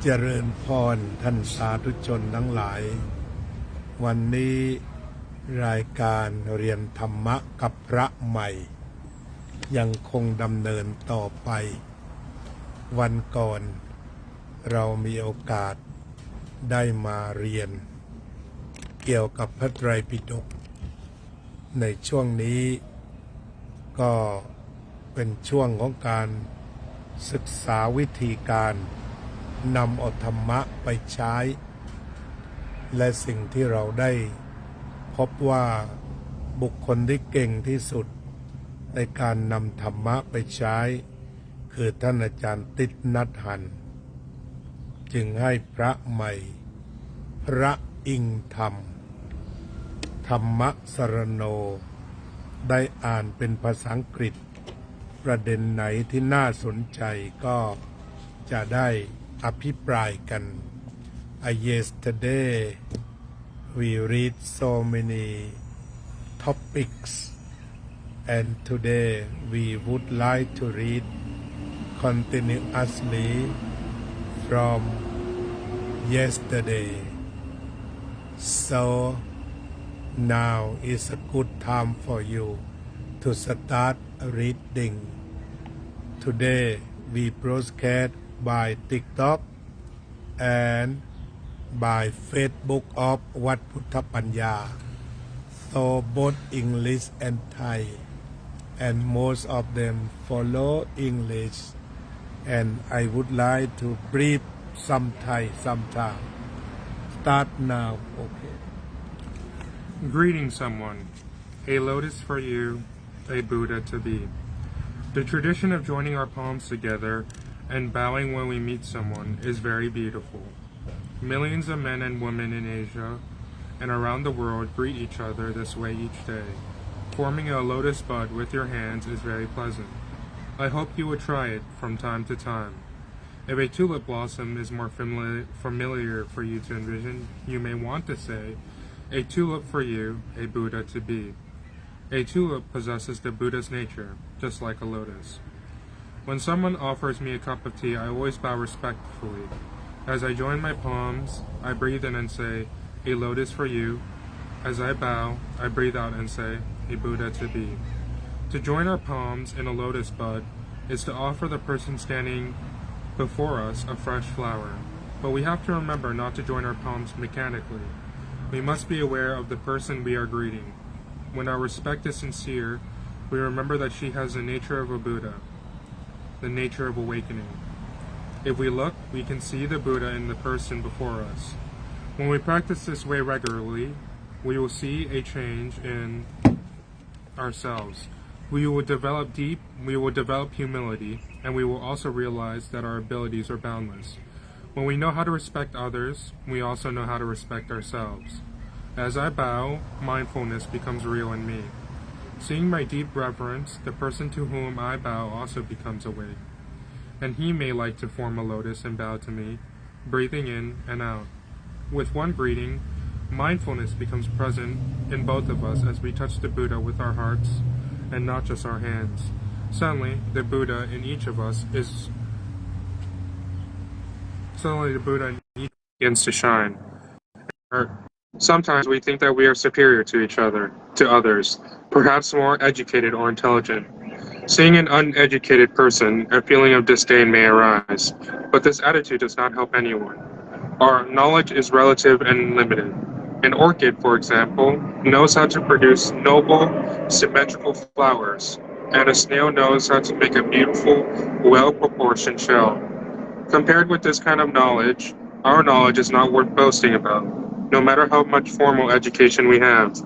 เจริญพรท่านสาธุชนทั้งหลายวันนี้รายการเรียนธรรมะกับพระใหม่ยังคงดำเนินต่อไปวันก่อนเรามีโอกาสได้มาเรียนเกี่ยวกับพระไตรปิฎกในช่วงนี้ก็เป็นช่วงของการศึกษาวิธีการนำเอาธรรมะไปใช้และสิ่งที่เราได้พบว่าบุคคลที่เก่งที่สุดในการนำธรรมะไปใช้คือท่านอาจารย์ติดนัดหันจึงให้พระใหม่พระอิงธรรมธรรมสรโนได้อ่านเป็นภาษาอังกฤษประเด็นไหนที่น่าสนใจก็จะได้อภิปรายกัน Yesterday we read so many topics and today we would like to read continuously from yesterday so now is a good time for you to start reading today we broadcast by TikTok and by Facebook of Wat Buddhapanya so both English and Thai and most of them follow English and I would like to brief some Thai sometime start now okay Greeting someone, a lotus for you, a Buddha to be. The tradition of joining our palms together and bowing when we meet someone is very beautiful. Millions of men and women in Asia and around the world greet each other this way each day. Forming a lotus bud with your hands is very pleasant. I hope you would try it from time to time. If a tulip blossom is more familiar for you to envision, you may want to say, a tulip for you, a Buddha to be. A tulip possesses the Buddha's nature, just like a lotus. When someone offers me a cup of tea, I always bow respectfully. As I join my palms, I breathe in and say, a lotus for you. As I bow, I breathe out and say, a Buddha to be. To join our palms in a lotus bud is to offer the person standing before us a fresh flower. But we have to remember not to join our palms mechanically. We must be aware of the person we are greeting. When our respect is sincere, we remember that she has the nature of a Buddha, the nature of awakening. If we look, we can see the Buddha in the person before us. When we practice this way regularly, we will see a change in ourselves. We will develop humility, and we will also realize that our abilities are boundless. When we know how to respect others, we also know how to respect ourselves. As I bow, mindfulness becomes real in me. Seeing my deep reverence, the person to whom I bow also becomes awake. And he may like to form a lotus and bow to me, breathing in and out. With one greeting, mindfulness becomes present in both of us as we touch the Buddha with our hearts and not just our hands. Suddenly, the Buddha in each of us begins to shine. Sometimes we think that we are superior to others, perhaps more educated or intelligent. Seeing an uneducated person, a feeling of disdain may arise, but this attitude does not help anyone. Our knowledge is relative and limited. An orchid, for example, knows how to produce noble, symmetrical flowers, and a snail knows how to make a beautiful, well-proportioned shell. Compared with this kind of knowledge, our knowledge is not worth boasting about, no matter how much formal education we have.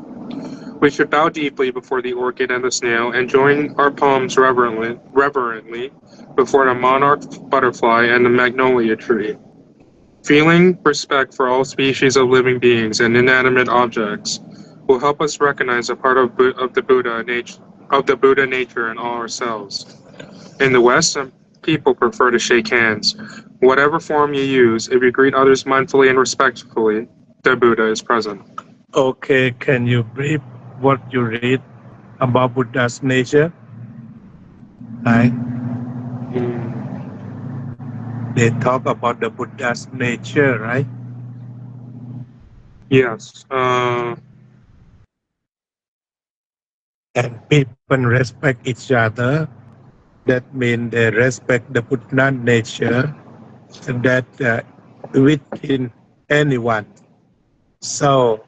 We should bow deeply before the orchid and the snail and join our palms reverently before the monarch butterfly and the magnolia tree. Feeling respect for all species of living beings and inanimate objects will help us recognize a part of the Buddha nature in all ourselves. In the West, some people prefer to shake hands. Whatever form you use, if you greet others mindfully and respectfully, the Buddha is present. Okay, can you brief what you read about Buddha's nature? Right? they talk about the Buddha's nature, right? Yes. And people respect each other. That means they respect the Buddha nature that within anyone. So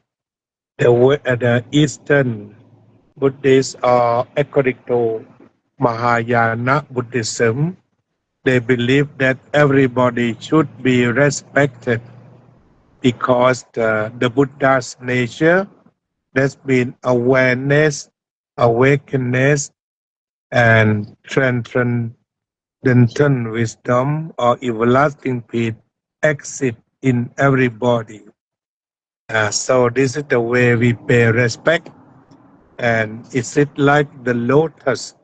the Eastern Buddhists, or according to Mahayana Buddhism, they believe that everybody should be respected because the Buddha's nature, that's been awareness, awakeness, and transcendental wisdom or everlasting peace exist in everybody. So this is the way we pay respect. And is it like the lotus?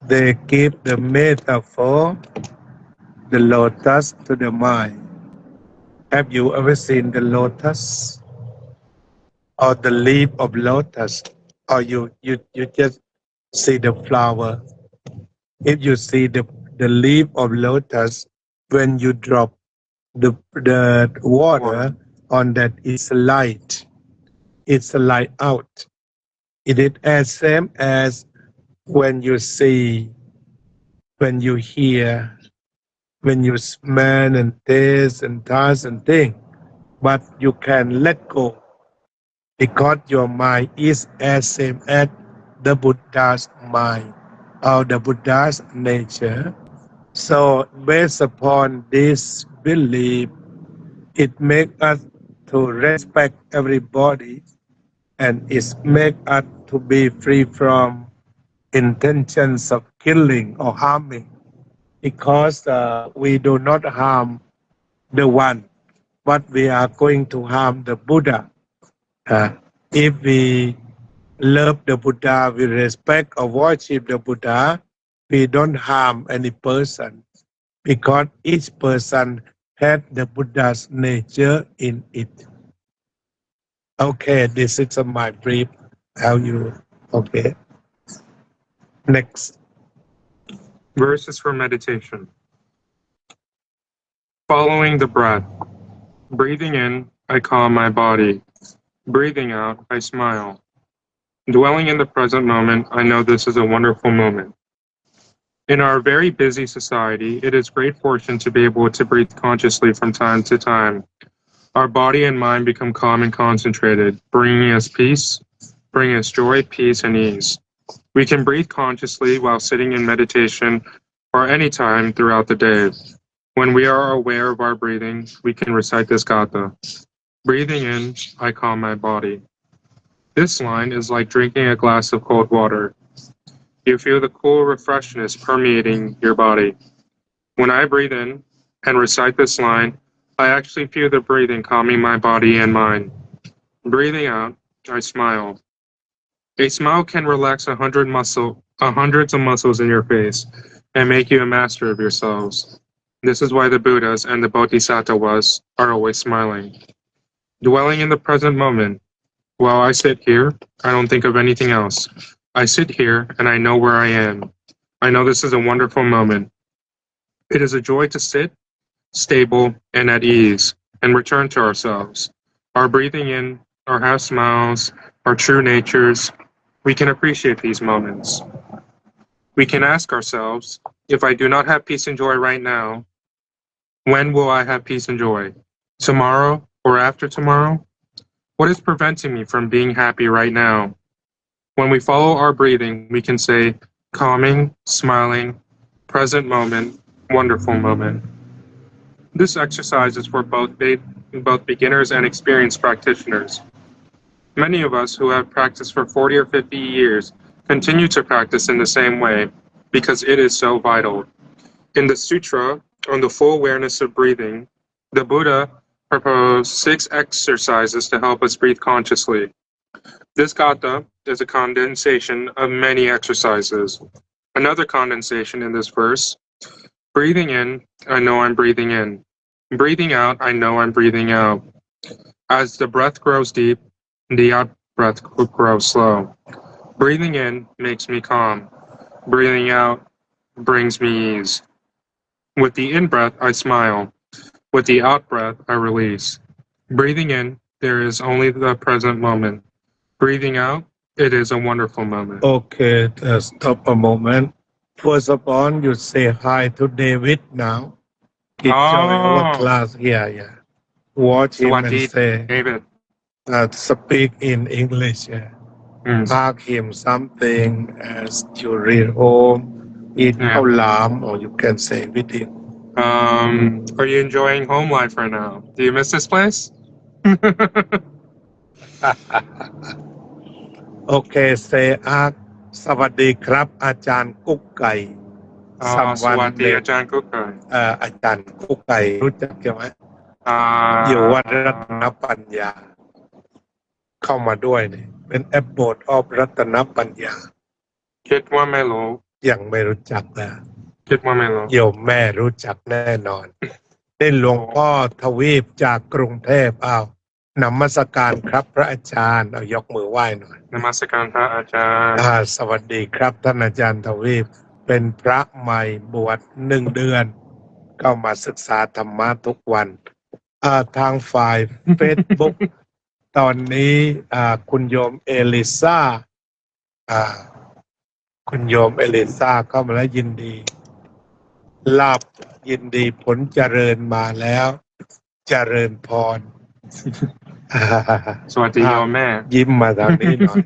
They give the metaphor, the lotus to the mind. Have you ever seen the lotus or the leaf of lotus? Or you just see the flower? If you see the leaf of lotus, when you drop the water on that, it's light. It's a light out. It is as same as when you see, when you hear, when you smell and taste and touch and think, but you can let go because your mind is as same as the Buddha's mind or the Buddha's nature. So based upon this belief, it makes us to respect everybody, and it makes us to be free from intentions of killing or harming, because we do not harm the one, but we are going to harm the Buddha. If we love the Buddha, we respect or worship the Buddha, we don't harm any person, because each person has the Buddha's nature in it. Okay, this is my brief. How you? Okay. Next. Verses for meditation. Following the breath. Breathing in, I calm my body. Breathing out, I smile. Dwelling in the present moment, I know this is a wonderful moment. In our very busy society, it is great fortune to be able to breathe consciously from time to time. Our body and mind become calm and concentrated, bringing us peace, bringing us joy, peace, and ease. We can breathe consciously while sitting in meditation or any time throughout the day. When we are aware of our breathing, we can recite this gatha. Breathing in, I calm my body. This line is like drinking a glass of cold water. You feel the cool refreshness permeating your body. When I breathe in and recite this line, I actually feel the breathing calming my body and mind. Breathing out, I smile. A smile can relax hundreds of muscles in your face and make you a master of yourselves. This is why the Buddhas and the Bodhisattvas are always smiling. Dwelling in the present moment. While I sit here, I don't think of anything else. I sit here and I know where I am. I know this is a wonderful moment. It is a joy to sit, stable, and at ease, and return to ourselves. Our breathing in, our half smiles, our true natures, we can appreciate these moments. We can ask ourselves, if I do not have peace and joy right now, when will I have peace and joy? Tomorrow or after tomorrow? What is preventing me from being happy right now? When we follow our breathing, we can say, calming, smiling, present moment, wonderful moment. This exercise is for both beginners and experienced practitioners. Many of us who have practiced for 40 or 50 years continue to practice in the same way because it is so vital. In the Sutra on the full awareness of breathing, the Buddha proposed 6 exercises to help us breathe consciously. This gatha is a condensation of many exercises. Another condensation in this verse, breathing in, I know I'm breathing in. Breathing out, I know I'm breathing out. As the breath grows deep, the out-breath grows slow. Breathing in makes me calm. Breathing out brings me ease. With the in-breath, I smile. With the out-breath, I release. Breathing in, there is only the present moment. Breathing out, it is a wonderful moment. Okay, stop a moment. First of all, you say hi to David now. He joined our class here. Yeah. Watch him and Swati, say, David. speak in English. Yeah. Ask him something as you read home, eat lam, or you can say with him. Are you enjoying home life right now? Do you miss this place? Okay, say สวัสดีครับอาจารย์กุ๊กไก่ Swati, Ajahn Kukai. อาจารย์กุ๊กไก่รู้จักไหมอยู่วัดรัตนปัญญาเข้ามาด้วยนี่เป็นแอบบอดออฟรัตนปัญญา คิดว่าไม่รู้ ยังไม่รู้จักนะ คิดว่าไม่รู้ โยมแม่รู้จักแน่นอนนี่หลวงพ่อทวีปจากกรุงเทพนมัสการครับพระอาจารย์ยกมือไหว้หน่อย นมัสการพระอาจารย์ สวัสดีครับท่านอาจารย์ทวีปเป็นพระใหม่บวช1 เดือนก็มาศึกษาธรรมะทุกวันทางฝ่าย Facebook ตอนนี้คุณโยมเอลิซาคุณโยมเอลิซาเข้ามาแล้วยินดีลาบยินดีผลเจริญมาแล้วเจริญพร สวัสดีโยมแม่ ยิ้มมาทางนี้หน่อย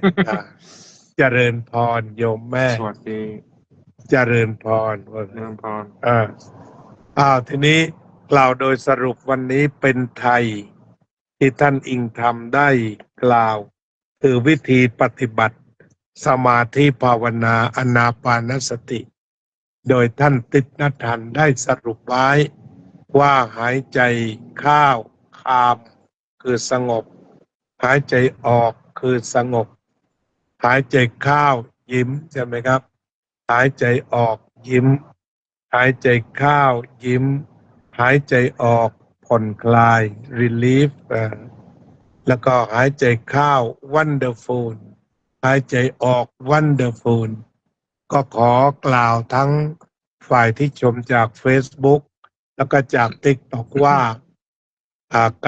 เจริญพรโยมแม่สวัสดีเจริญพรทีนี้กล่าวโดยสรุปวันนี้เป็นไทยที่ท่านอิงธรรมได้กล่าวคือวิธีปฏิบัติสมาธิภาวนาอานาปานสติโดยท่านติณทันได้สรุปไว้ว่าหายใจเข้าคามคือสงบหายใจออกคือสงบหายใจเข้ายิ้มใช่ไหมครับหายใจออกยิ้มหายใจเข้ายิ้มหายใจออกผ่อนคลาย relief แล้วก็หายใจเข้า wonderful หายใจออก wonderful ก็ขอกล่าวทั้งฝ่ายที่ชมจาก Facebook แล้วก็จาก TikTok ว่า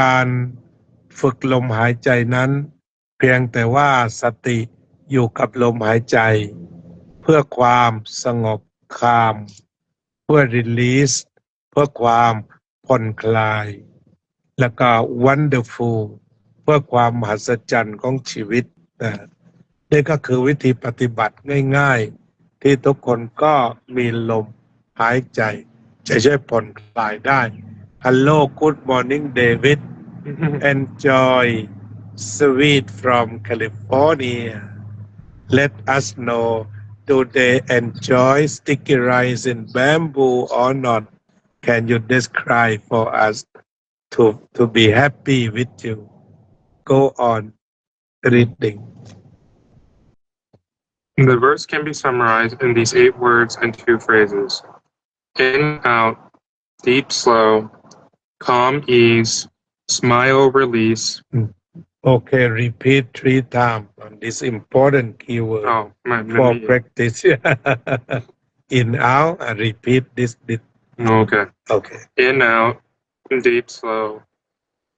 การฝึกลมหายใจนั้นเพียงแต่ว่าสติอยู่กับลมหายใจเพื่อความสงบคามเพื่อ release เพื่อความผ่อนคลายแล้วก็ wonderful เพื่อความมหัศจรรย์ของชีวิตนี่ก็คือวิธีปฏิบัติง่ายๆที่ทุกคนก็มีลมหายใจจะช่วยผ่อนคลายได้ Hello good morning David Enjoy sweet from California Let us know do they enjoy sticky rice in bamboo or not Can you describe for us to be happy with you Go on reading The verse can be summarized in these 8 words and 2 phrases. In, out, deep, slow, calm, ease, smile, release. Okay, repeat 3 times on this important keyword for practice. In, out, and repeat this. Okay. Okay. In, out, deep, slow,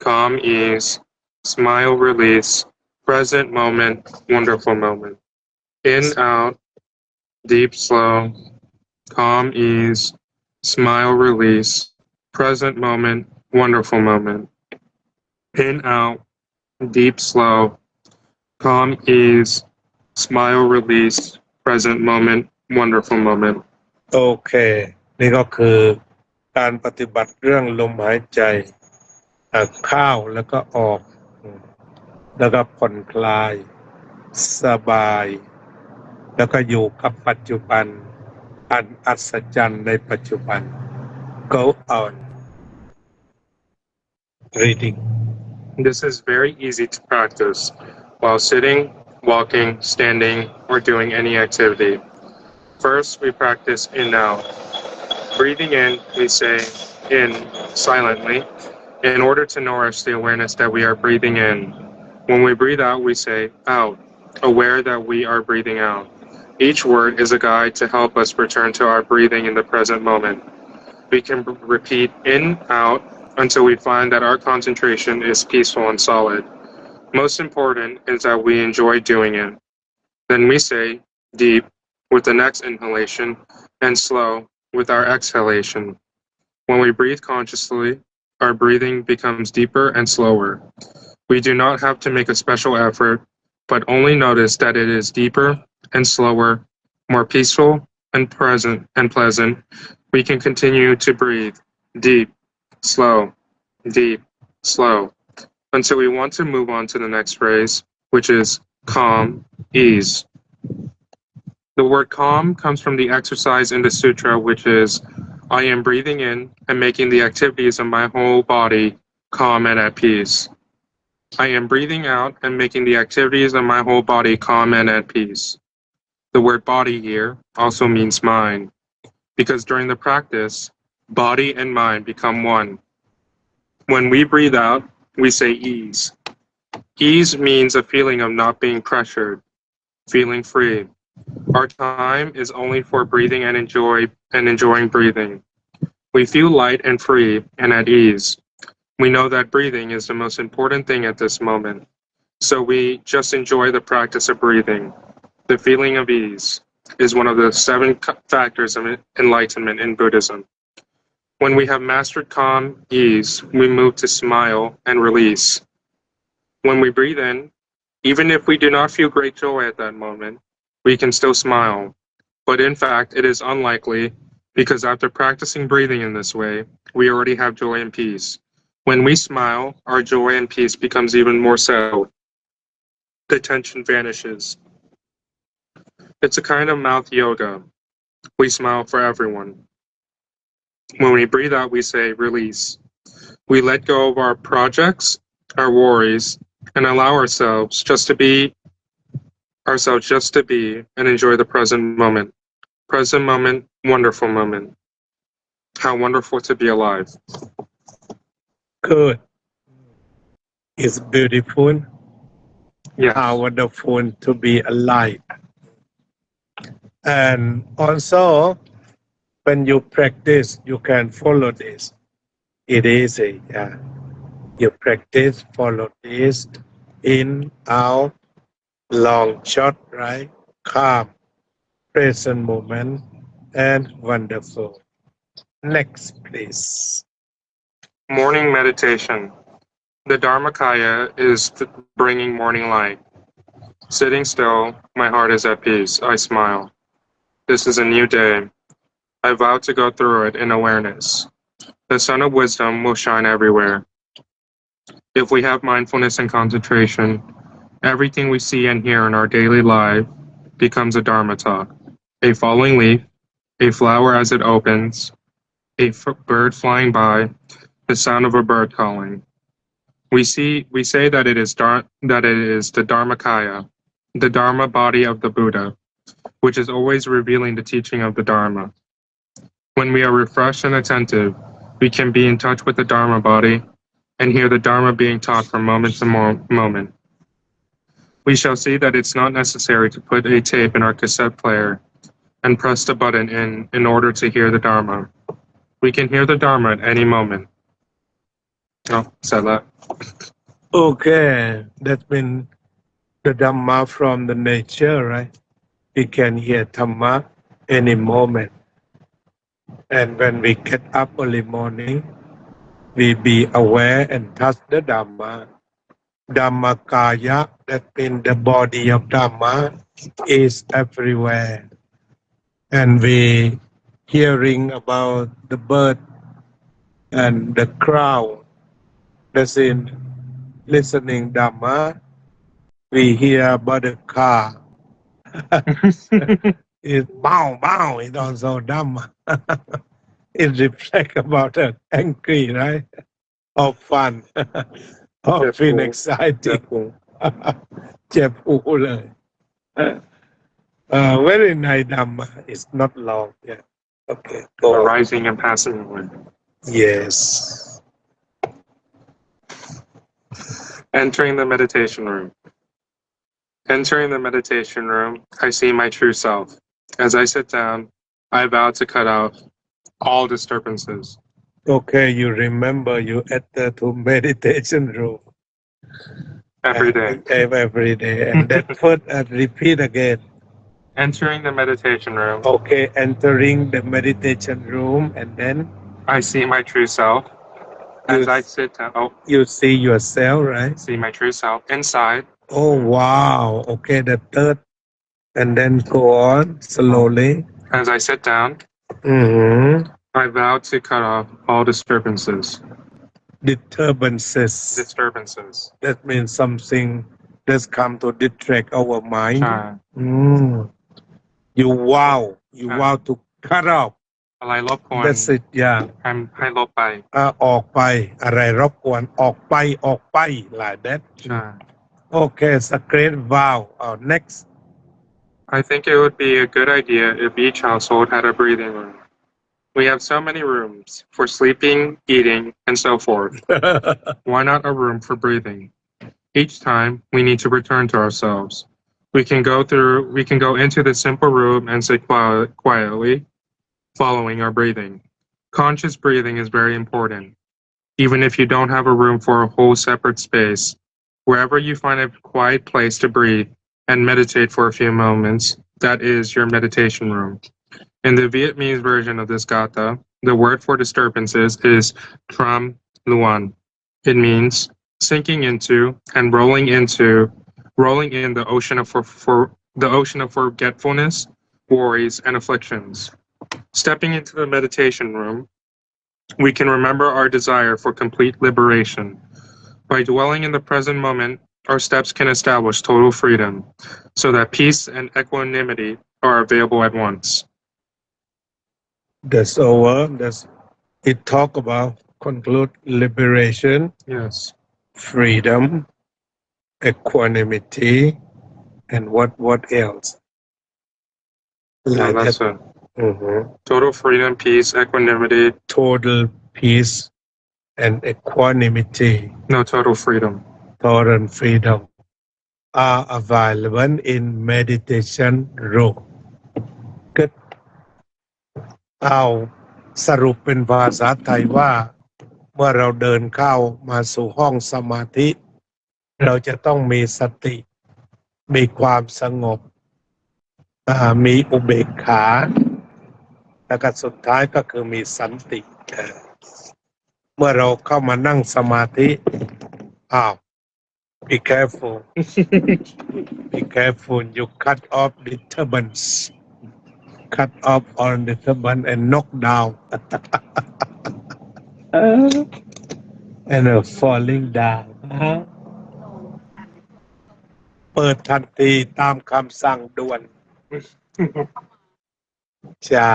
calm, ease, smile, release, present moment, wonderful moment. In, out, deep, slow, calm, ease, smile, release, present moment, wonderful moment. In, out, deep, slow, calm, ease, smile, release, present moment, wonderful moment. โอเคนี่ก็คือการปฏิบัติเรื่องลมหายใจเข้าแล้วก็ออกแล้วก็ผ่อนคลายสบายแล้วก็อยู่กับปัจจุบันอันอัศจรรย์ในปัจจุบัน Go on reading This is very easy to practice while sitting, walking, standing, or doing any activity. First, we practice in out. Breathing in, we say in silently in order to nourish the awareness that we are breathing in. When we breathe out, we say out, aware that we are breathing out. Each word is a guide to help us return to our breathing in the present moment. We can repeat in, out, until we find that our concentration is peaceful and solid. Most important is that we enjoy doing it. Then we say deep with the next inhalation and slow with our exhalation. When we breathe consciously, our breathing becomes deeper and slower. We do not have to make a special effort, but only notice that it is deeper and slower, more peaceful and present and pleasant. We can continue to breathe deep, slow, until we want to move on to the next phrase, which is calm, ease. The word calm comes from the exercise in the sutra, which is, I am breathing in and making the activities of my whole body calm and at peace. I am breathing out and making the activities of my whole body calm and at peace. The word body here also means mind, because during the practice, body and mind become one. When we breathe out, we say ease. Ease means a feeling of not being pressured, feeling free. Our time is only for breathing and enjoying breathing. We feel light and free and at ease. We know that breathing is the most important thing at this moment. So we just enjoy the practice of breathing. The feeling of ease is one of the 7 factors of enlightenment in Buddhism. When we have mastered calm, ease, we move to smile and release. When we breathe in, even if we do not feel great joy at that moment, we can still smile. But in fact, it is unlikely, because after practicing breathing in this way, we already have joy and peace. When we smile, our joy and peace becomes even more settled. The tension vanishes. It's a kind of mouth yoga. We smile for everyone. When we breathe out, we say release. We let go of our projects, our worries, and allow ourselves just to be and enjoy the present moment. Present moment, wonderful moment. How wonderful to be alive. Good. It's beautiful. Yes. How wonderful to be alive. And also, when you practice, you can follow this. It is easy. Yeah. You practice, follow this, in, out, long, short, right? Calm, present moment, and wonderful. Next, please. Morning meditation. The Dharmakaya is bringing morning light. Sitting still, my heart is at peace. I smile. This is a new day. I vow to go through it in awareness. The sun of wisdom will shine everywhere. If we have mindfulness and concentration, everything we see and hear in our daily life becomes a Dharma talk. A falling leaf, a flower as it opens, a bird flying by, the sound of a bird calling. We say that it is the Dharmakaya, the Dharma body of the Buddha, which is always revealing the teaching of the Dharma. When we are refreshed and attentive, we can be in touch with the Dharma body and hear the Dharma being taught from moment to moment. We shall see that it's not necessary to put a tape in our cassette player and press the button in order to hear the Dharma. We can hear the Dharma at any moment. Oh, said that. Okay, that means the Dhamma from the nature, right? We can hear Dhamma any moment. And when we get up early morning, we be aware and touch the Dhamma. Dhammakaya, that means the body of Dhamma, is everywhere. And we hearing about the bird and the crowd. That's in listening Dhamma. We hear about the car. It's bow, it's also Dhamma. It reflects about the angry, right? Or fun. Or feel exciting. เจ็บหูเลย very nice Dhamma. It's not long. Yeah. Okay. Go on. Arising and passing away. Yes. Entering the meditation room. Entering the meditation room, I see my true self. As I sit down, I vow to cut out all disturbances. Okay, you remember you enter to meditation room Every day. every day, and then first repeat again. Entering the meditation room, Okay, entering the meditation room, and then I see my true self. As I sit down, you see yourself, right? see my true self inside. Oh wow! Okay, the third, and then go on slowly. As I sit down, Mm-hmm. I vow to cut off all disturbances. Disturbances. Disturbances. That means something that's come to distract our mind. ใช่ You vow to cut off. อะไรรบกวน That's it, yeah. ให้ลบไป ออกไปอะไรรบกวนออกไป like that. ใช่ Okay, it's a great vow. Next. I think it would be a good idea if each household had a breathing room. We have so many rooms for sleeping, eating, and so forth. Why not a room for breathing? Each time we need to return to ourselves. We can go into the simple room and sit quietly, following our breathing. Conscious breathing is very important. Even if you don't have a room for a whole separate space, wherever you find a quiet place to breathe and meditate for a few moments, that is your meditation room. In the Vietnamese version of this gatha, the word for disturbances is Tram Luan. It means sinking into and rolling in the ocean of forgetfulness, worries, and afflictions. Stepping into the meditation room, we can remember our desire for complete liberation. By dwelling in the present moment, our steps can establish total freedom, so that peace and equanimity are available at once. That's over. It talk about conclude liberation, Yes. freedom, equanimity, and what else? No, that's it. Mm-hmm. Total freedom, peace, equanimity. Total peace and equanimity. No, total freedom. Total freedom are available in meditation room. Good. เอาสรุปเป็นภาษาไทยว่าเมื่อเราเดินเข้ามาสู่ห้องสมาธิเราจะต้องมีสติมีความสงบมีอุเบกขาแล้วก็สุดท้ายก็คือมีสันติเมื่อเราเข้ามานั่งสมาธิbe careful be careful you cut off disturbance cut off all disturbance and knock down and falling down เปิดทันทีตามคำสั่งด่วนใช่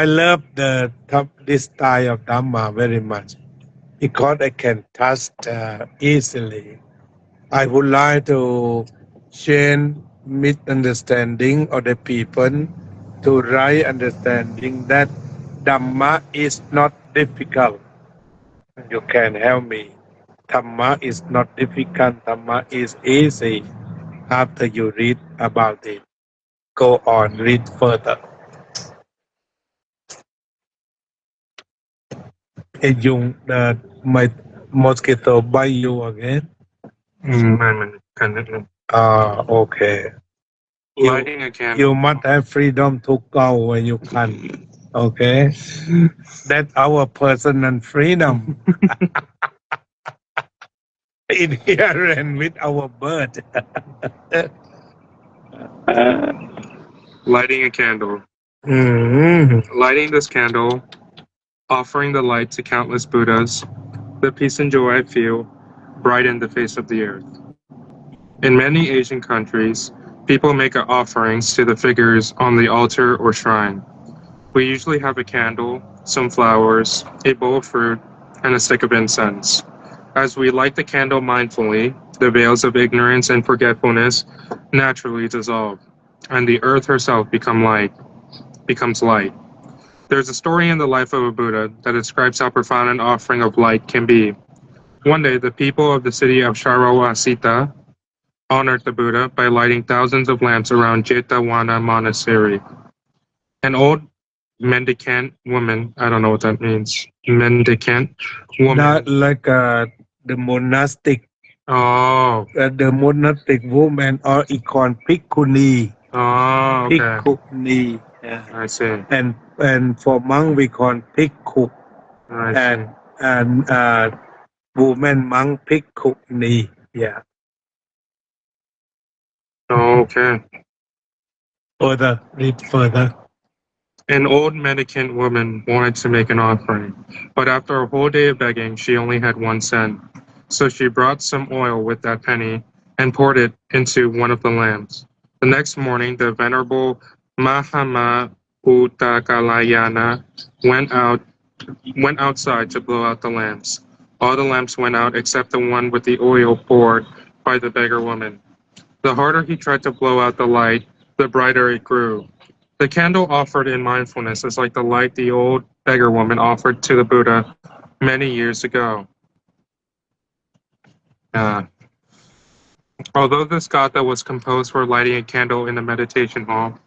I love this style of Dhamma very much because I can touch easily. I would like to change misunderstanding of the people to right understanding that Dhamma is not difficult. You can help me. Dhamma is not difficult. Dhamma is easy. After you read about it, go on, read further. Hey, my mosquito bite you again? Okay. Lighting a candle. You must have freedom to go when you can. Okay? That's our personal freedom. Inherent with our birth. Lighting a candle. Mm-hmm. Lighting this candle, offering the light to countless Buddhas, the peace and joy I feel brighten the face of the earth. In many Asian countries, people make offerings to the figures on the altar or shrine. We usually have a candle, some flowers, a bowl of fruit, and a stick of incense. As we light the candle mindfully, the veils of ignorance and forgetfulness naturally dissolve, and the earth herself becomes light. There's a story in the life of a Buddha that describes how profound an offering of light can be. One day, the people of the city of Sharawasita honored the Buddha by lighting thousands of lamps around Jetavana Monastery. An old mendicant woman. I don't know what that means. Mendicant woman. Not like the monastic, Oh. the monastic woman or icon Bhikkhuni. Oh, okay. Bhikkhuni. Yeah. I see. And for monk we call Bhikkhu. I see. And woman monk Bhikkhuni. Yeah. Okay. Further, read further. An old mendicant woman wanted to make an offering, but after a whole day of begging, she only had 1 cent. So she brought some oil with that penny and poured it into one of the lamps. The next morning, the venerable Mahama Uttakalayana went outside to blow out the lamps. All the lamps went out except the one with the oil poured by the beggar woman. The harder he tried to blow out the light, the brighter it grew. The candle offered in mindfulness is like the light the old beggar woman offered to the Buddha many years ago. Although this gatha was composed for lighting a candle in the meditation hall,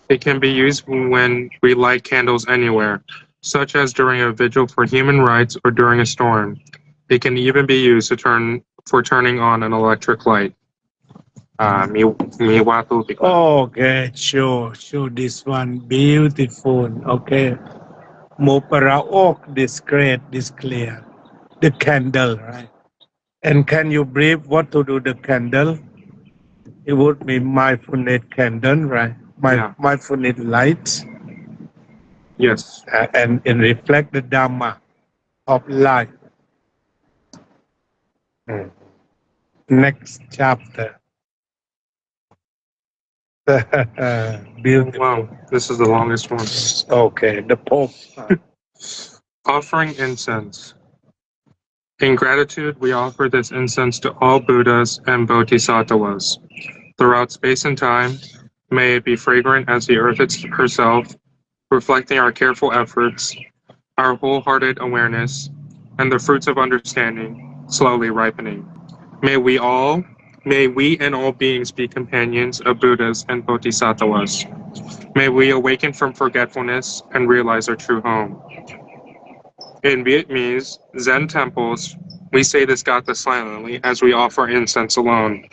it can be used when we light candles anywhere, such as during a vigil for human rights or during a storm. It can even be used for turning on an electric light. Mi watu di kwa. Okay, sure. This one beautiful. Okay. Mopara oak, this great, this clear. The candle, right? And can you brief what to do the candle? It would be mindfulness candle, right? Mindfulness lights. Yes. And reflect the Dhamma of life. Next chapter. Beautiful. Wow, this is the longest one. Okay, the Pope. Offering incense. In gratitude, we offer this incense to all Buddhas and Bodhisattvas. Throughout space and time, may it be fragrant as the earth herself, reflecting our careful efforts, our wholehearted awareness, and the fruits of understanding slowly ripening. May we and all beings be companions of Buddhas and Bodhisattvas. May we awaken from forgetfulness and realize our true home. In Vietnamese Zen temples, we say this gatha silently as we offer incense alone,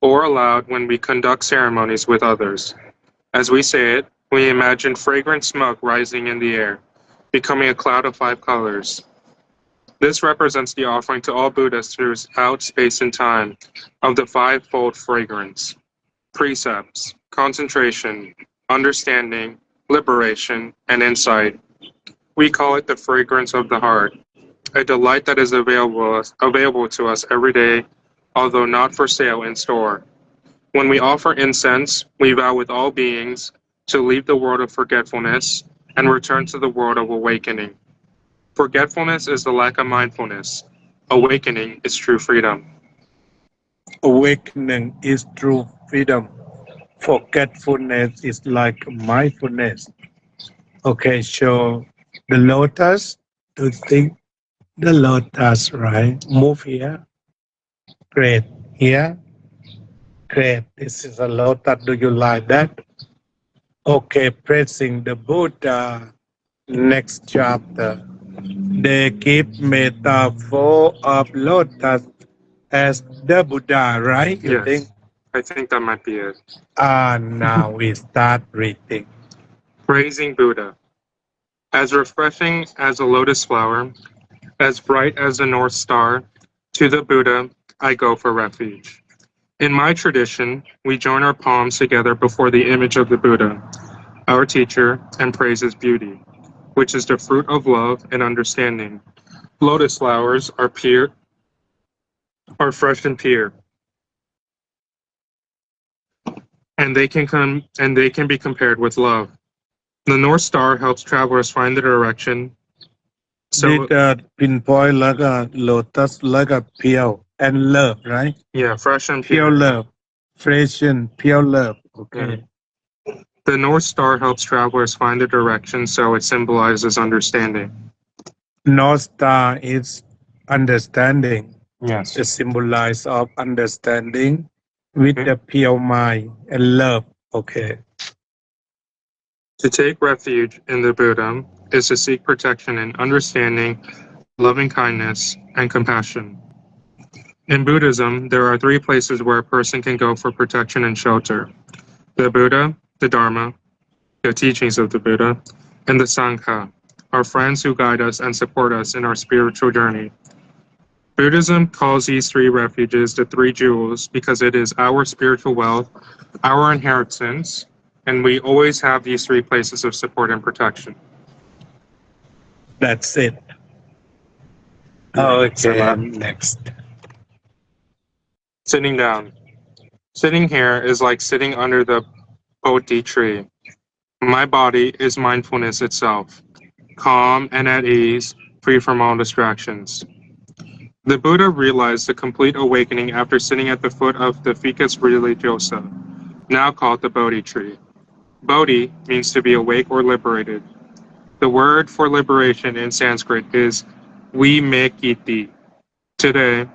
or aloud when we conduct ceremonies with others. As we say it, we imagine fragrant smoke rising in the air, becoming a cloud of 5 colors. This represents the offering to all Buddhas throughout space and time of the 5-fold fragrance: precepts, concentration, understanding, liberation, and insight. We call it the fragrance of the heart, a delight that is available to us every day, although not for sale in store. When we offer incense, we vow with all beings to leave the world of forgetfulness and return to the world of awakening. Forgetfulness is the lack of mindfulness. Awakening is true freedom. Awakening is true freedom. Forgetfulness is like mindfulness. Okay, so the lotus, do you think the lotus, right? Move here. Great. Here. Great. This is a lotus. Do you like that? Okay, praising the Buddha. Next chapter. They give metaphor of lotus as the Buddha, right? You think? I think that might be it. Now we start reading. Praising Buddha. As refreshing as a lotus flower, as bright as the North Star, to the Buddha I go for refuge. In my tradition, we join our palms together before the image of the Buddha, our teacher, and praise his beauty, which is the fruit of love and understanding. Lotus flowers are fresh and pure, and they can be compared with love. The North Star helps travelers find the direction. So pinpoint like a lotus, like a pure and love, right? Yeah, fresh and pure love, fresh and pure love. Okay. Yeah. The North Star helps travelers find the direction, so it symbolizes understanding. North Star is understanding. Yes. The symbolize of understanding with the pure mind and love. Okay. To take refuge in the Buddha is to seek protection in understanding, loving kindness, and compassion. In Buddhism, there are three places where a person can go for protection and shelter: the Buddha, the Dharma, the teachings of the Buddha, and the Sangha, our friends who guide us and support us in our spiritual journey. Buddhism calls these three refuges the three jewels because it is our spiritual wealth, our inheritance, and we always have these three places of support and protection. That's it. Okay, next. Sitting down. Sitting here is like sitting under the Bothi tree. My body is mindfulness itself, calm and at ease, free from all distractions. The Buddha realized the complete awakening after sitting at the foot of the Ficus religiosa, now called the Bodhi tree. Bodhi means to be awake or liberated. The word for liberation in Sanskrit is vimekiti. Today,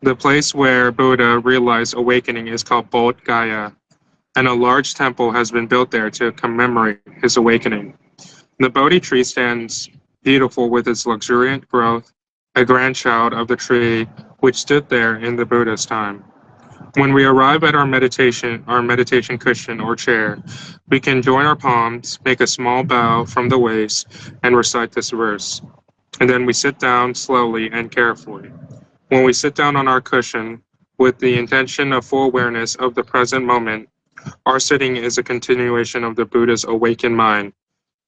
the place where Buddha realized awakening is called Bodh Gaya, and a large temple has been built there to commemorate his awakening. The Bodhi tree stands beautiful with its luxuriant growth, a grandchild of the tree which stood there in the Buddha's time. When we arrive at our meditation cushion or chair, we can join our palms, make a small bow from the waist, and recite this verse. And then we sit down slowly and carefully. When we sit down on our cushion, with the intention of full awareness of the present moment, our sitting is a continuation of the Buddha's awakened mind.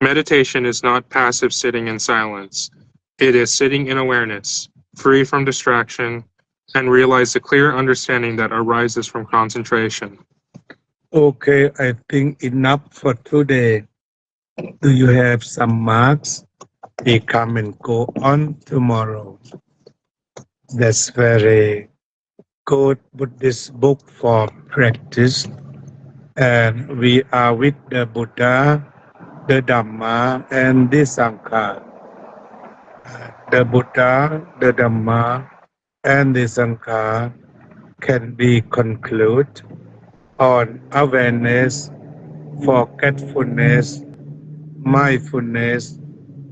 Meditation is not passive sitting in silence. It is sitting in awareness, free from distraction, and realize the clear understanding that arises from concentration. Okay, I think enough for today. Do you have some marks? We come and go on tomorrow. That's very good Buddhist book for practice. And we are with the Buddha, the Dhamma, and the Sangha. The Buddha, the Dhamma, and the Sangha can be concluded on awareness, forgetfulness, mindfulness,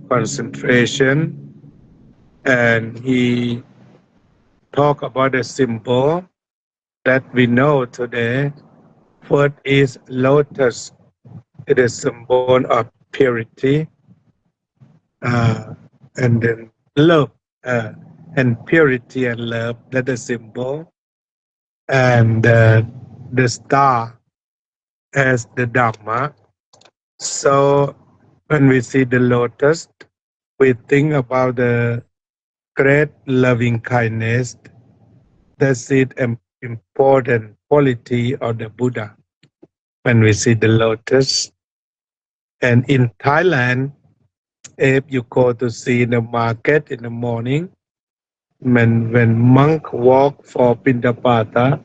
concentration, and he talked about the symbol that we know today. First is Lotus. It is a symbol of purity, and then love, and purity and love. That's the symbol, and the star as the Dhamma. So when we see the lotus, we think about the great loving kindness. That's it, an important quality of the Buddha. When we see the lotus, and in Thailand, if you go to see the market in the morning, when monk walk for Pindapata,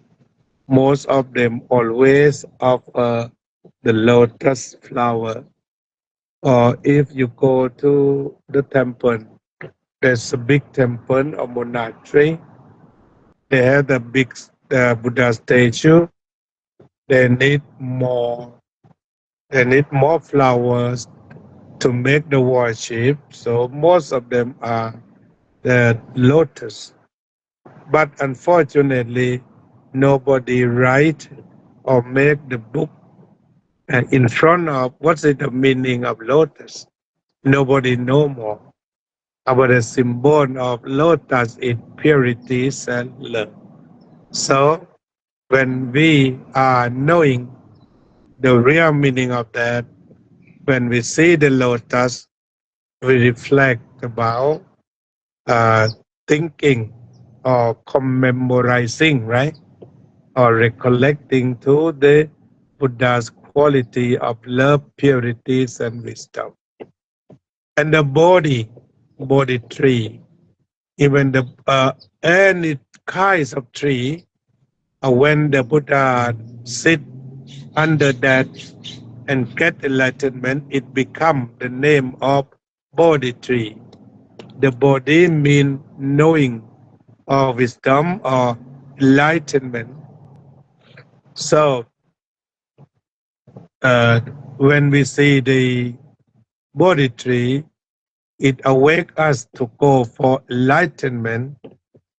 most of them always offer the lotus flower. Or if you go to the temple, there's a big temple or monastery. They have the big Buddha statue. They need more flowers to make the worship. So most of them are the lotus. But unfortunately, nobody write or make the book in front of what's the meaning of lotus. Nobody know more about the symbol of lotus in purity and love. So when we are knowing the real meaning of that, when we see the lotus, we reflect about thinking or commemorizing, right? Or recollecting to the Buddha's quality of love, purity, and wisdom. And the Bodhi tree, even the any kinds of tree, when the Buddha sit under that and get enlightenment, it become the name of Bodhi tree. The Bodhi means knowing or wisdom or enlightenment. So when we see the Bodhi tree, it awakes us to go for enlightenment.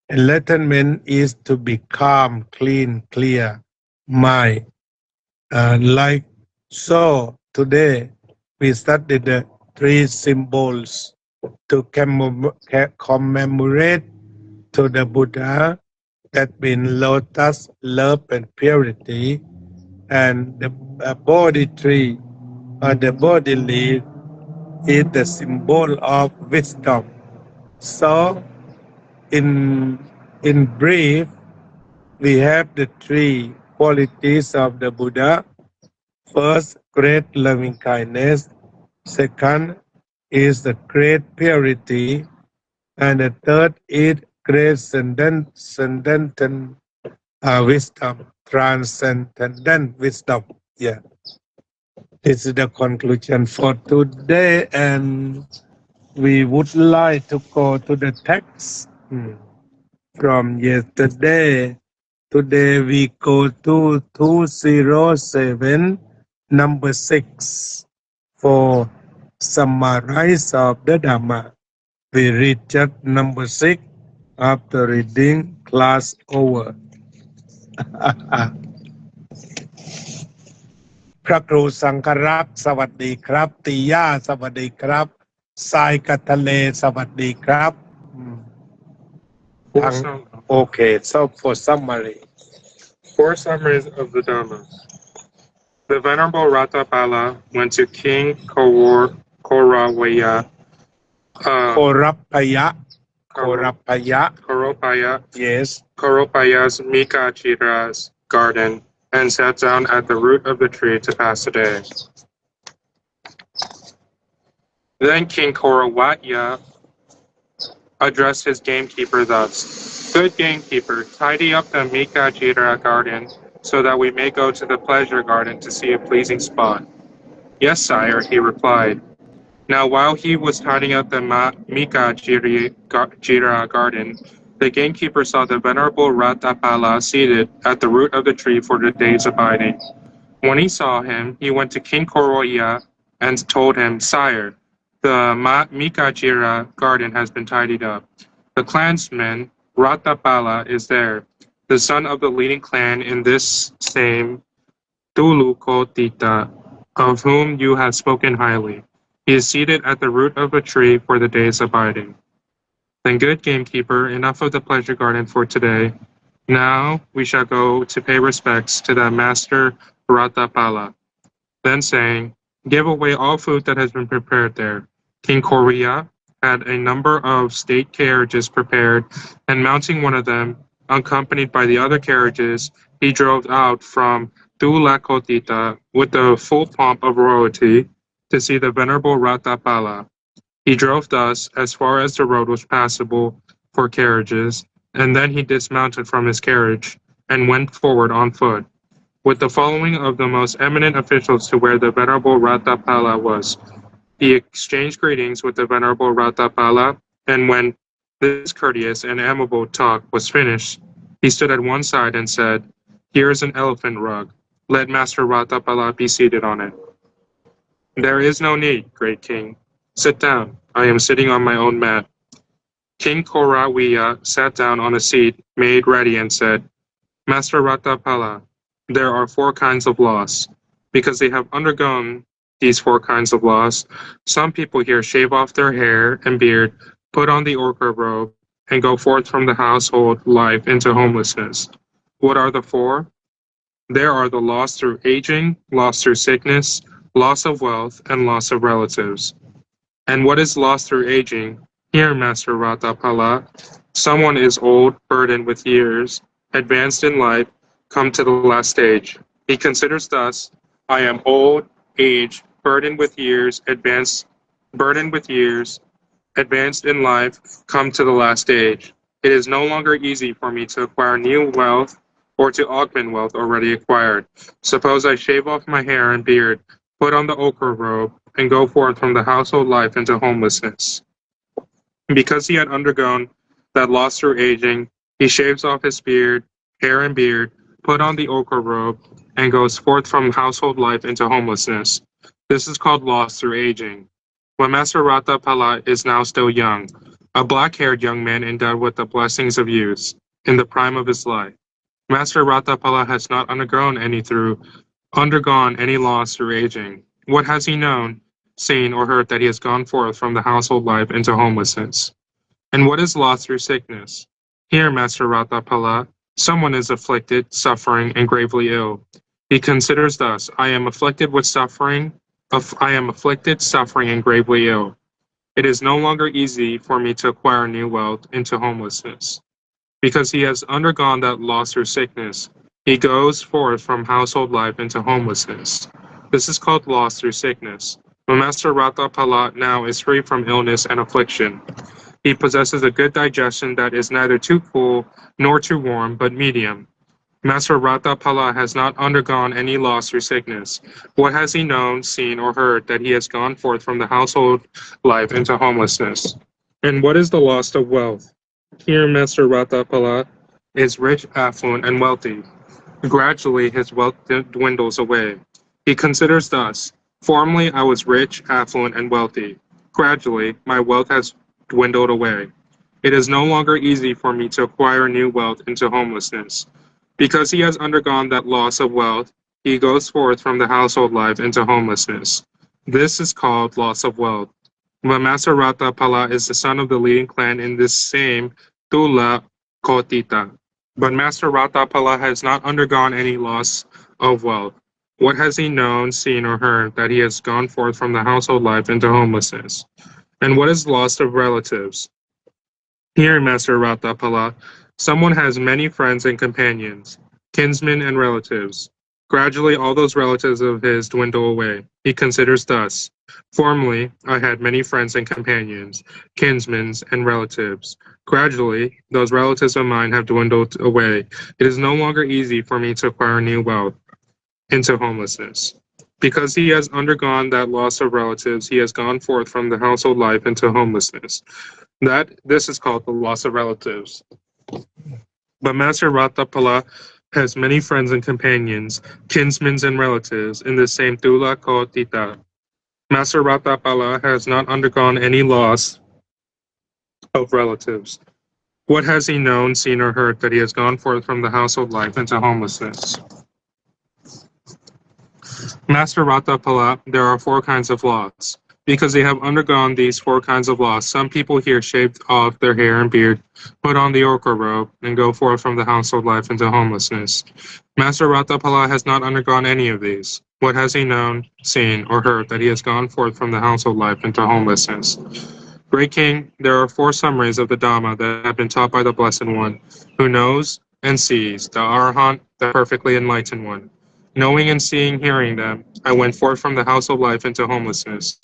Enlightenment is to be calm, clean, clear mind. Like so, today we studied the three symbols to commemorate to the Buddha, that means lotus, love, and purity, and the Bodhi tree or the Bodhi leaf is the symbol of wisdom. So, in brief, we have the three qualities of the Buddha. First, great loving kindness. Second is the great purity. And the third is great wisdom, transcendent wisdom. Yeah. This is the conclusion for today, and we would like to go to the text from yesterday. Today we go to 207, number 6, for summarize of the Dhamma. We read just number 6 after reading class over. พระครูสังฆรักษ์สวัสดีครับติย่าสวัสดีครับทรายกัทะเลสวัสดีครับโอเค so for summary Four summaries of the Dhamma. The Venerable Ratapala went to King Korawaya, Koropaya, yes, Koropaya's Mikachira's garden and sat down at the root of the tree to pass the day. Then King Korawaya addressed his gamekeeper thus: "Good gamekeeper, tidy up the Mikachira garden so that we may go to the pleasure garden to see a pleasing spot." "Yes, sire," he replied. Now while he was tidying up the Mikachira garden, the gamekeeper saw the Venerable Ratapala seated at the root of the tree for the day's abiding. When he saw him, he went to King Koroya and told him, "Sire, the Mikachira garden has been tidied up. The clansman, Ratapala, is there, the son of the leading clan in this same Tulukotita, of whom you have spoken highly. He is seated at the root of a tree for the day's abiding." "Then, good gamekeeper, enough of the pleasure garden for today. Now we shall go to pay respects to that master Ratapala." Then saying, "Give away all food that has been prepared there." King Korea had a number of state carriages prepared, and mounting one of them, accompanied by the other carriages, he drove out from Tulakotita with the full pomp of royalty to see the Venerable Ratapala. He drove thus as far as the road was passable for carriages, and then he dismounted from his carriage and went forward on foot, with the following of the most eminent officials to where the Venerable Ratapala was. He exchanged greetings with the Venerable Ratapala, and when this courteous and amiable talk was finished, he stood at one side and said, "Here is an elephant rug. Let Master Ratapala be seated on it." "There is no need, great king. Sit down. I am sitting on my own mat." King Korawiya sat down on a seat made ready and said, "Master Ratapala, there are 4 kinds of loss. Because they have undergone these 4 kinds of loss, some people here shave off their hair and beard, put on the ochre robe, and go forth from the household life into homelessness. What are the 4? There are the loss through aging, loss through sickness, loss of wealth, and loss of relatives. And what is loss through aging? Here, Master Ratapala, someone is old, burdened with years, advanced in life, come to the last stage. He considers thus, I am old, aged, burdened with years, advanced in life, come to the last stage. It is no longer easy for me to acquire new wealth or to augment wealth already acquired. Suppose I shave off my hair and beard, put on the ochre robe, and go forth from the household life into homelessness. Because he had undergone that loss through aging, he shaves off his hair and beard, put on the ochre robe, and goes forth from household life into homelessness. This is called loss through aging. When Master Ratapala is now still young, a black-haired young man endowed with the blessings of youth, in the prime of his life. Master Ratapala has not undergone any loss through aging. What has he known, seen, or heard that he has gone forth from the household life into homelessness? And what is loss through sickness? Here, Master Ratapala, someone is afflicted, suffering, and gravely ill. He considers thus, I am afflicted, suffering, and gravely ill. It is no longer easy for me to acquire new wealth into homelessness. Because he has undergone that loss through sickness, he goes forth from household life into homelessness. This is called loss through sickness. When Master Ratapala now is free from illness and affliction, he possesses a good digestion that is neither too cool nor too warm, but medium. Master Ratapala has not undergone any loss through sickness. What has he known, seen, or heard that he has gone forth from the household life into homelessness? And what is the loss of wealth? Here, Master Ratapala is rich, affluent, and wealthy. Gradually, his wealth dwindles away. He considers thus, formerly I was rich, affluent, and wealthy. Gradually, my wealth has dwindled away. It is no longer easy for me to acquire new wealth into homelessness. Because he has undergone that loss of wealth, he goes forth from the household life into homelessness. This is called loss of wealth. But Master Ratapala is the son of the leading clan in this same Tula Kotita. But Master Ratapala has not undergone any loss of wealth. What has he known, seen, or heard that he has gone forth from the household life into homelessness? And what is loss of relatives? Here, Master Ratapala, someone has many friends and companions, kinsmen and relatives. Gradually, all those relatives of his dwindle away. He considers thus, formerly, I had many friends and companions, kinsmen and relatives. Gradually, those relatives of mine have dwindled away. It is no longer easy for me to acquire new wealth into homelessness. Because he has undergone that loss of relatives, he has gone forth from the household life into homelessness. This is called the loss of relatives. But Master Ratapala has many friends and companions, kinsmen and relatives in the same Tula Kotita. Master Ratapala has not undergone any loss of relatives. What has he known, seen, or heard that he has gone forth from the household life into homelessness? Master Ratapala, there are 4 kinds of loss. Because they have undergone these 4 kinds of loss, some people here shaved off their hair and beard, put on the ochre robe, and go forth from the household life into homelessness. Master Ratapala has not undergone any of these. What has he known, seen, or heard that he has gone forth from the household life into homelessness? Great King, there are 4 summaries of the Dhamma that have been taught by the Blessed One, who knows and sees, the Arahant, the perfectly enlightened one. Knowing and seeing, hearing them, I went forth from the household life into homelessness.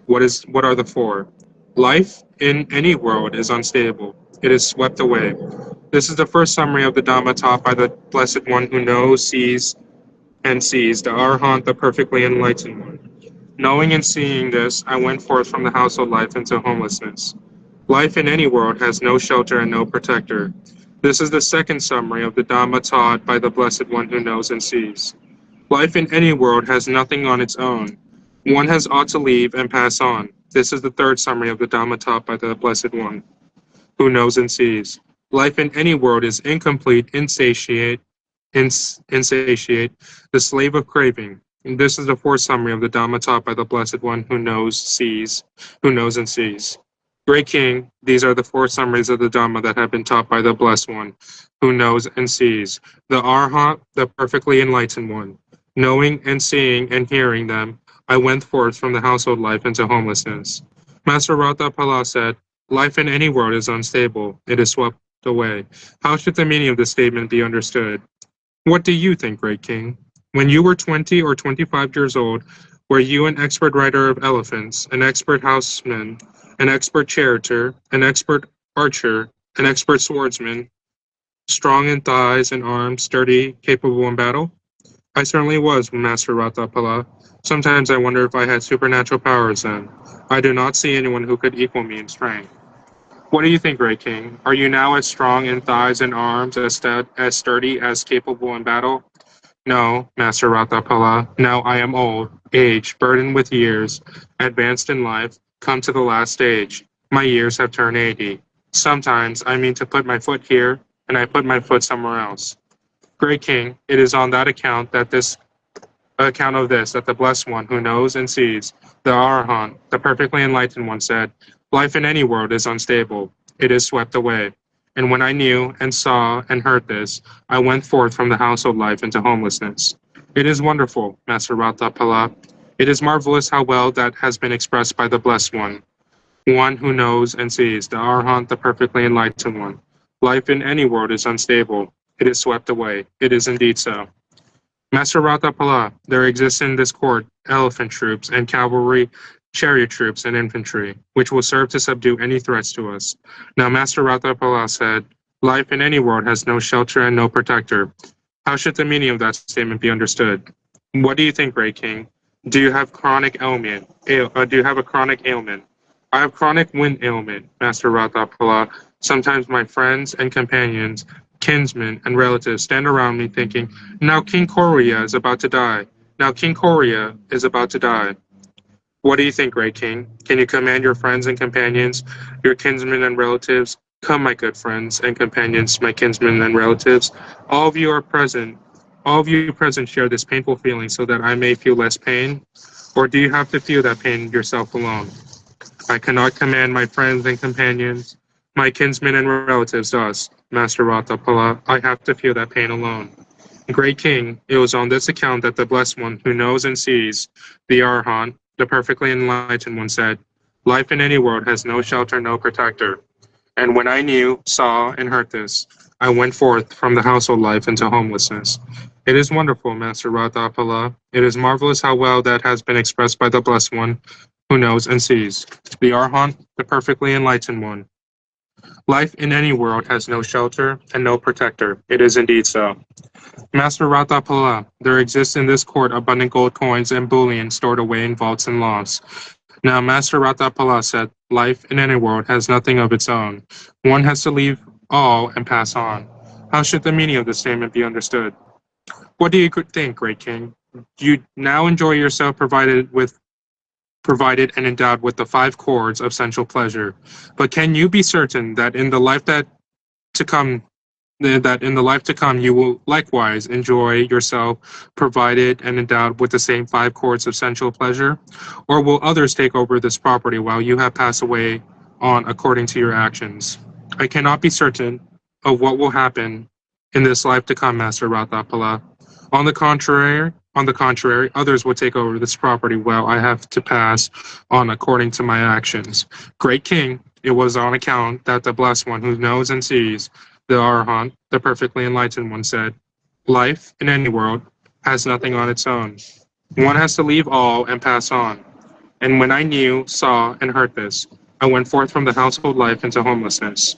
What are the 4? Life in any world is unstable. It is swept away. This is the first summary of the Dhamma taught by the Blessed One who knows, sees, and sees, the Arahant, the perfectly enlightened one. Knowing and seeing this, I went forth from the household life into homelessness. Life in any world has no shelter and no protector. This is the second summary of the Dhamma taught by the Blessed One who knows and sees. Life in any world has nothing on its own. One has ought to leave and pass on. This is the third summary of the Dhamma taught by the Blessed One who knows and sees. Life in any world is incomplete, insatiate, the slave of craving. And this is the fourth summary of the Dhamma taught by the Blessed One who knows and sees. Great King, these are the 4 summaries of the Dhamma that have been taught by the Blessed One who knows and sees, the Arhat, the perfectly enlightened one. Knowing and seeing and hearing them, I went forth from the household life into homelessness. Master Ratapala said, life in any world is unstable. It is swept away. How should the meaning of this statement be understood? What do you think, Great King? When you were 20 or 25 years old, were you an expert rider of elephants, an expert houseman, an expert charioteer, an expert archer, an expert swordsman, strong in thighs and arms, sturdy, capable in battle? I certainly was, Master Ratapala. Sometimes I wonder if I had supernatural powers then. I do not see anyone who could equal me in strength. What do you think, Great King? Are you now as strong in thighs and arms, as sturdy, as capable in battle? No, Master Ratapala, now I am old, aged, burdened with years, advanced in life, come to the last stage. My years have turned 80. Sometimes I mean to put my foot here, and I put my foot somewhere else. Great King, it is on that account that the Blessed One who knows and sees, the Arahant, the perfectly enlightened one said, life in any world is unstable. It is swept away. And when I knew and saw and heard this, I went forth from the household life into homelessness. It is wonderful, Master Ratapala. It is marvelous how well that has been expressed by the Blessed One who knows and sees, the Arahant, the perfectly enlightened one. Life in any world is unstable. It is swept away. It is indeed so. Master Ratapala, there exists in this court elephant troops and cavalry, chariot troops and infantry, which will serve to subdue any threats to us. Now Master Ratapala said, life in any world has no shelter and no protector. How should the meaning of that statement be understood? What do you think, Great King? Do you have chronic ailment? Do you have a chronic ailment? I have chronic wind ailment, Master Ratapala. Sometimes my friends and companions, kinsmen and relatives stand around me thinking, now King Korea is about to die. Now King Korea is about to die. What do you think, Great King? Can you command your friends and companions, your kinsmen and relatives? Come, my good friends and companions, my kinsmen and relatives. All of you present share this painful feeling so that I may feel less pain? Or do you have to feel that pain yourself alone? I cannot command my friends and companions, my kinsmen and relatives thus, Master Ratapala. I have to feel that pain alone. Great King, it was on this account that the Blessed One who knows and sees, the Arahant, the perfectly enlightened one said, life in any world has no shelter, no protector. And when I knew, saw, and heard this, I went forth from the household life into homelessness. It is wonderful, Master Ratapala. It is marvelous how well that has been expressed by the Blessed One who knows and sees, the Arahant, the perfectly enlightened one. Life in any world has no shelter and no protector. It is indeed so. Master Ratapala, there exists in this court abundant gold coins and bullion stored away in vaults and lofts. Now Master Ratapala said, life in any world has nothing of its own. One has to leave all and pass on. How should the meaning of this statement be understood? What do you think, Great King? You now enjoy yourself provided and endowed with the 5 chords of sensual pleasure. But can you be certain that in the life to come you will likewise enjoy yourself provided and endowed with the same 5 chords of sensual pleasure? Or will others take over this property while you have passed away on according to your actions? I cannot be certain of what will happen in this life to come, Master Ratapala. On the contrary, others will take over this property while I have to pass on according to my actions. Great King, it was on account that the Blessed One who knows and sees, the Arahant, the perfectly enlightened one said, life in any world has nothing on its own. One has to leave all and pass on. And when I knew, saw, and heard this, I went forth from the household life into homelessness.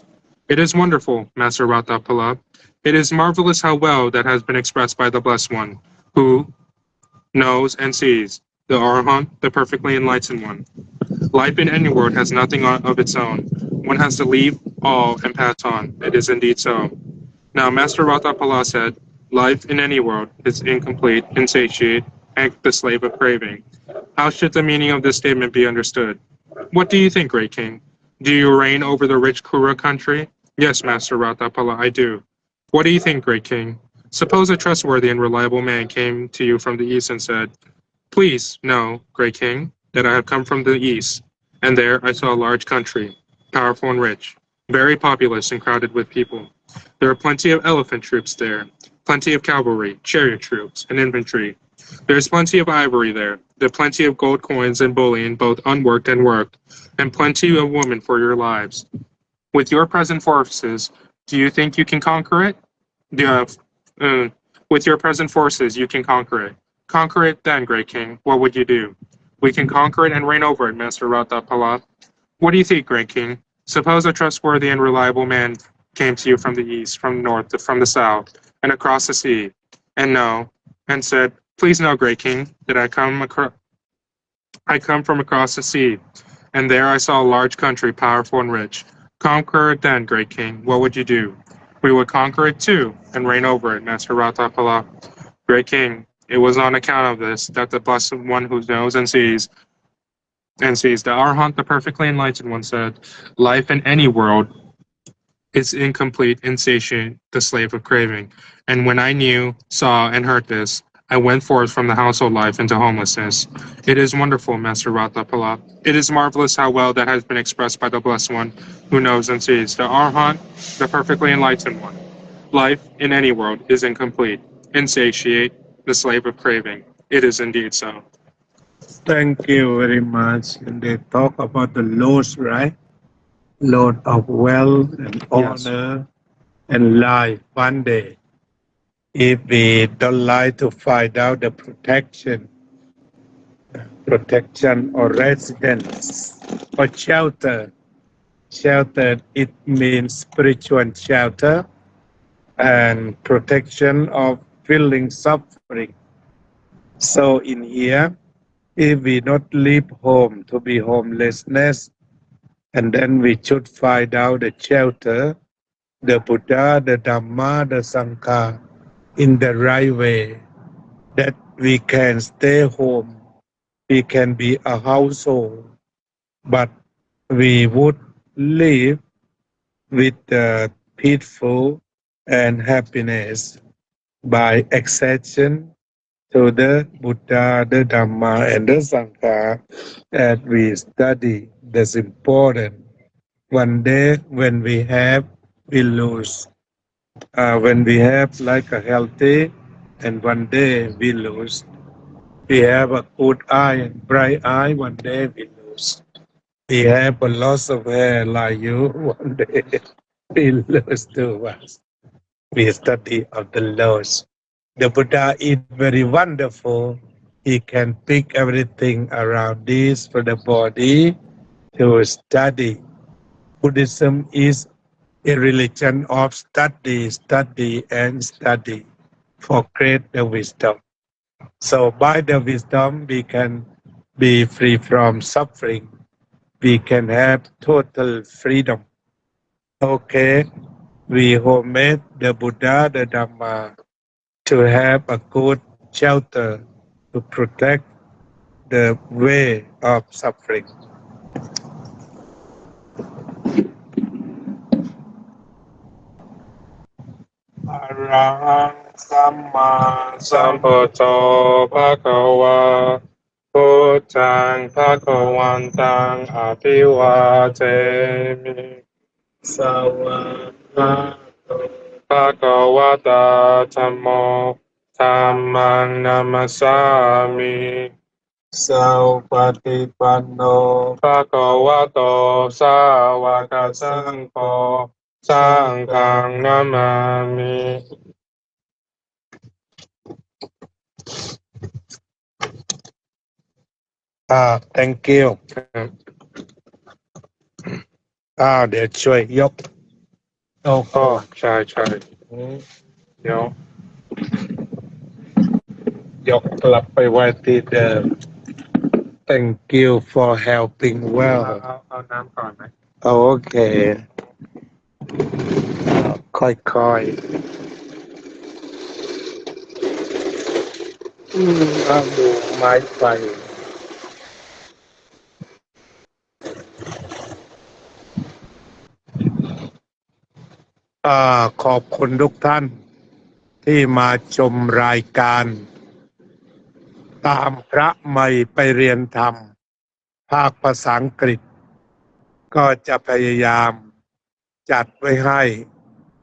It is wonderful, Master Ratapala. It is marvelous how well that has been expressed by the Blessed One, who knows and sees, the Arahant, the perfectly enlightened one. Life in any world has nothing of its own. One has to leave all and pass on. It is indeed so. Now Master Ratapala said, life in any world is incomplete, insatiate, and the slave of craving. How should the meaning of this statement be understood? What do you think, Great King? Do you reign over the rich Kura country? Yes, Master Ratapala, I do. What do you think, Great King? Suppose a trustworthy and reliable man came to you from the east and said, please know, Great King, that I have come from the east, and there I saw a large country, powerful and rich, very populous and crowded with people. There are plenty of elephant troops there, plenty of cavalry, chariot troops, and infantry. There is plenty of ivory there, plenty of gold coins and bullion, both unworked and worked, and plenty of women for your lives. With your present forces, do you think you can conquer it? With your present forces, you can conquer it. Conquer it then, Great King. What would you do? We can conquer it and reign over it, Master Ratapala. What do you think, Great King? Suppose a trustworthy and reliable man came to you from the east, from the north, from the south, and across the sea, and said, please know, Great King, that I come from across the sea, and there I saw a large country, powerful and rich. Conquer it then, Great King. What would you do? We would conquer it too, and reign over it, Master Ratapala. Great King, it was on account of this that the Blessed One who knows and sees, the Arhat, the perfectly enlightened one, said, "Life in any world is incomplete, insatiate, the slave of craving. And when I knew, saw, and heard this, I went forth from the household life into homelessness." It is wonderful, Master Ratapala. It is marvelous how well that has been expressed by the Blessed One who knows and sees, the Arhat, the perfectly enlightened one. Life in any world is incomplete, insatiate, the slave of craving. It is indeed so. Thank you very much. And they talk about the loss, right? Load of wealth and honor and life one day. If we don't like to find out the protection or residence or shelter. Shelter, it means spiritual shelter and protection of feeling suffering. So in here, if we not leave home to be homelessness, and then we should find out the shelter, the Buddha, the Dhamma, the Sangha, in the right way, that we can stay home, we can be a household, but we would live with peaceful and happiness by accession to the Buddha, the Dhamma, and the Sangha that we study. That's important. One day when we have, we lose. When we have like a healthy, and one day we lose. We have a good eye, bright eye, one day we lose. We have a loss of hair like you, one day we lose to us. We study of the loss. The Buddha is very wonderful. He can pick everything around this for the body to study. Buddhism is a religion of study, and study for great the wisdom. So by the wisdom, we can be free from suffering. We can have total freedom. Okay, we homemade the Buddha, the Dhamma, to have a good shelter to protect the way of suffering. Arahant Samma Sambuddho Bhagava Buddhaṃ Bhagavantem Abhivademi Sattva Bhagavata Dhammo Dhammang Namasami Saupatipanno Bhagavato Sāvaka Saṅgho Saṅghang Namami. Thank you. เดี๋ยวช่วยยกโอ้ ใช่เดี๋ยวย กกลับไปไว้ที่เดิม Thank you for helping well. เอาน้ำก่อนไหม โอเค ค่อยๆเอาดูไม้ไฟขอบคุณทุกท่านที่มาชมรายการตามพระใหม่ไปเรียนธรรมภาคภาษาอังกฤษก็จะพยายามจัดไว้ให้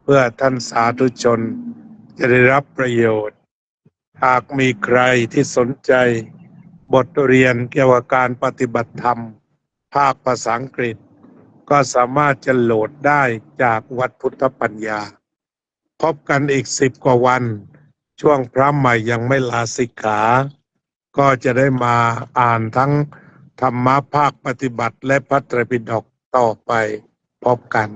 เพื่อท่านสาธุชนจะได้รับประโยชน์หากมีใครที่สนใจบทเรียนเกี่ยวกับการปฏิบัติธรรมภาคภาษาอังกฤษก็สามารถจะโหลดได้จากวัดพุทธปัญญาพบกันอีก10 กว่าวันช่วงพระใหม่ยังไม่ลาสิกขาก็จะได้มาอ่านทั้งธรรมะภาคปฏิบัติและพระไตรปิฎกต่อไปพบกัน